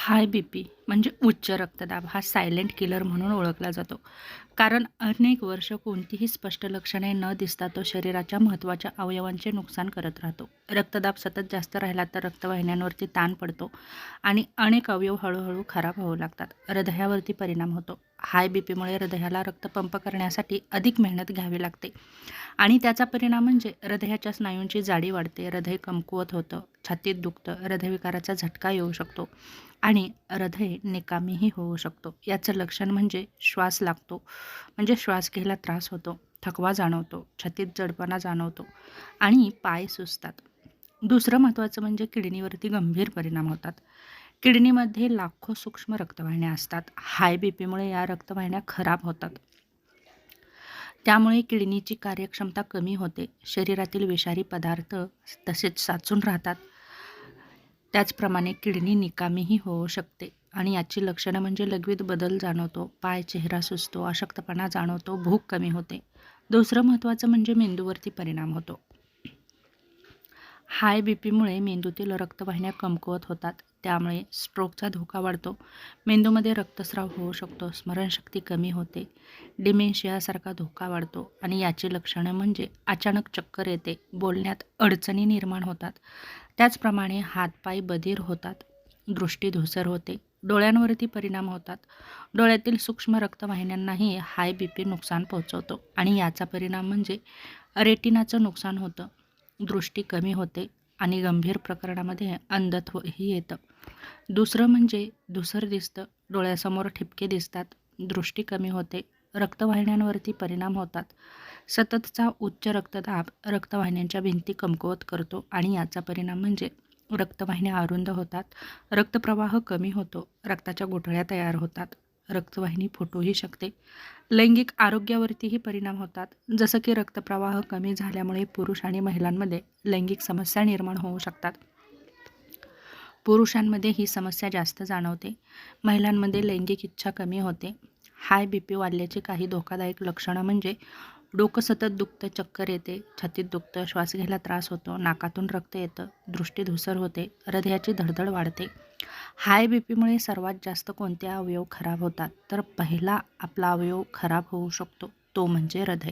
High BP म्हणजे उच्च रक्तदाब हा सायलेंट किलर म्हणून ओळखला जातो. कारण अनेक वर्ष कोणतीही स्पष्ट लक्षणे न दिसता तो शरीराच्या महत्त्वाच्या अवयवांचे नुकसान करत राहतो. रक्तदाब सतत जास्त राहिला तर रक्तवाहिन्यांवरती ताण पडतो आणि अनेक अवयव हळूहळू खराब होऊ लागतात. हृदयावरती परिणाम होतो. हाय बीपीमुळे हृदयाला रक्त पंप करण्यासाठी अधिक मेहनत घ्यावी लागते आणि त्याचा परिणाम म्हणजे हृदयाच्या स्नायूंची जाडी वाढते, हृदय कमकुवत होतं, छातीत दुखतं, हृदयविकाराचा झटका येऊ शकतो आणि हृदय निकामीही होऊ शकतो. याचं लक्षण म्हणजे श्वास लागतो, म्हणजे श्वास घ्यायला त्रास होतो, थकवा जाणवतो, छातीत जडपणा जाणवतो आणि पाय सुजतात. दुसरं महत्त्वाचं म्हणजे किडनीवरती गंभीर परिणाम होतात. किडनीमध्ये लाखो सूक्ष्म रक्तवाहिन्या असतात. हाय बीपीमुळे या रक्तवाहिन्या खराब होतात. त्यामुळे किडनीची कार्यक्षमता कमी होते. शरीरातील विषारी पदार्थ तसेच साचून राहतात. त्याचप्रमाणे किडनी निकामीही होऊ शकते आणि याची लक्षणं म्हणजे लघवीत बदल जाणवतो, पाय, चेहरा सुजतो, अशक्तपणा जाणवतो, भूक कमी होते. दुसरं महत्त्वाचं म्हणजे मेंदूवरती परिणाम होतो. हाय बीपीमुळे मेंदूतील रक्तवाहिन्या कमकुवत होतात. त्यामुळे स्ट्रोकचा धोका वाढतो. मेंदूमध्ये रक्तस्राव होऊ शकतो, स्मरणशक्ती कमी होते, डिमेन्शियासारखा धोका वाढतो आणि याची लक्षणं म्हणजे अचानक चक्कर येते, बोलण्यात अडचणी निर्माण होतात. त्याचप्रमाणे हातपाय बधीर होतात, दृष्टी धूसर होते, डोळ्यांवरती परिणाम होतात. डोळ्यातील सूक्ष्म रक्तवाहिन्यांनाही हाय बीपी नुकसान पोहोचवतो आणि याचा परिणाम म्हणजे रेटिनाचं नुकसान होतं, दृष्टी कमी होते आणि गंभीर प्रकरणामध्ये अंधत्वही येतं. दुसरं म्हणजे धूसर दिसतं, डोळ्यासमोर ठिपके दिसतात, दृष्टी कमी होते, रक्तवाहिन्यांवरती परिणाम होतात. सततचा उच्च रक्तदाब रक्तवाहिन्यांच्या भिंती कमकुवत करतो आणि याचा परिणाम म्हणजे रक्तवाहिन्या अरुंद होतात, रक्तप्रवाह कमी होतो, रक्ताच्या गुठळ्या तयार होतात, रक्तवाहिनी फुटूही शकते. लैंगिक आरोग्यावरतीही परिणाम होतात, जसं की रक्तप्रवाह कमी झाल्यामुळे पुरुष आणि महिलांमध्ये लैंगिक समस्या निर्माण होऊ शकतात. पुरुषांमध्ये ही समस्या जास्त जाणवते, महिलांमध्ये लैंगिक इच्छा कमी होते. हाय बीपी वाढल्याची काही धोकादायक लक्षणं म्हणजे डोकं सतत दुखतं, चक्कर येते, छातीत दुखतं, श्वास घ्यायला त्रास होतो, नाकातून रक्त येतं, दृष्टी धूसर होते, हृदयाची धडधड वाढते. हाय बीपीमुळे सर्वात जास्त कोणते अवयव खराब होतात तर पहिला आपला अवयव खराब होऊ शकतो तो म्हणजे हृदय,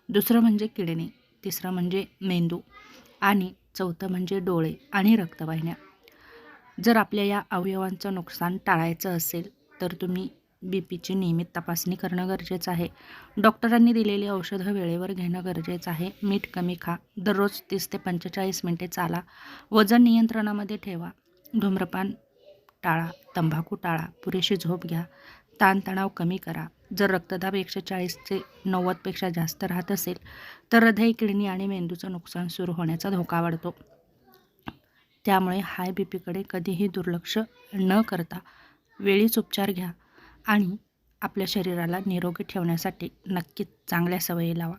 दुसरं म्हणजे किडनी, तिसरं म्हणजे मेंदू आणि चौथं म्हणजे डोळे आणि रक्तवाहिन्या. जर आपल्या या अवयवांचं नुकसान टाळायचं असेल तर तुम्ही बीपीची नियमित तपासणी करणं गरजेचं आहे. डॉक्टरांनी दिलेली औषधं वेळेवर घेणं गरजेचं आहे. मीठ कमी खा, दररोज 30 ते 45 मिनिटे चाला, वजन नियंत्रणामध्ये ठेवा, धूम्रपान टाळा, तंबाखू टाळा, पुरेशी झोप घ्या, ताणतणाव कमी करा. जर रक्तदाब 140 ते 90पेक्षा जास्त राहत असेल तर हृदय, किडनी आणि मेंदूचं नुकसान सुरू होण्याचा धोका वाढतो. त्यामुळे हाय बीपीकडे कधीही दुर्लक्ष न करता वेळीच उपचार घ्या आणि आपल्या शरीराला निरोगी ठेवण्यासाठी नक्कीच चांगल्या सवयी लावा.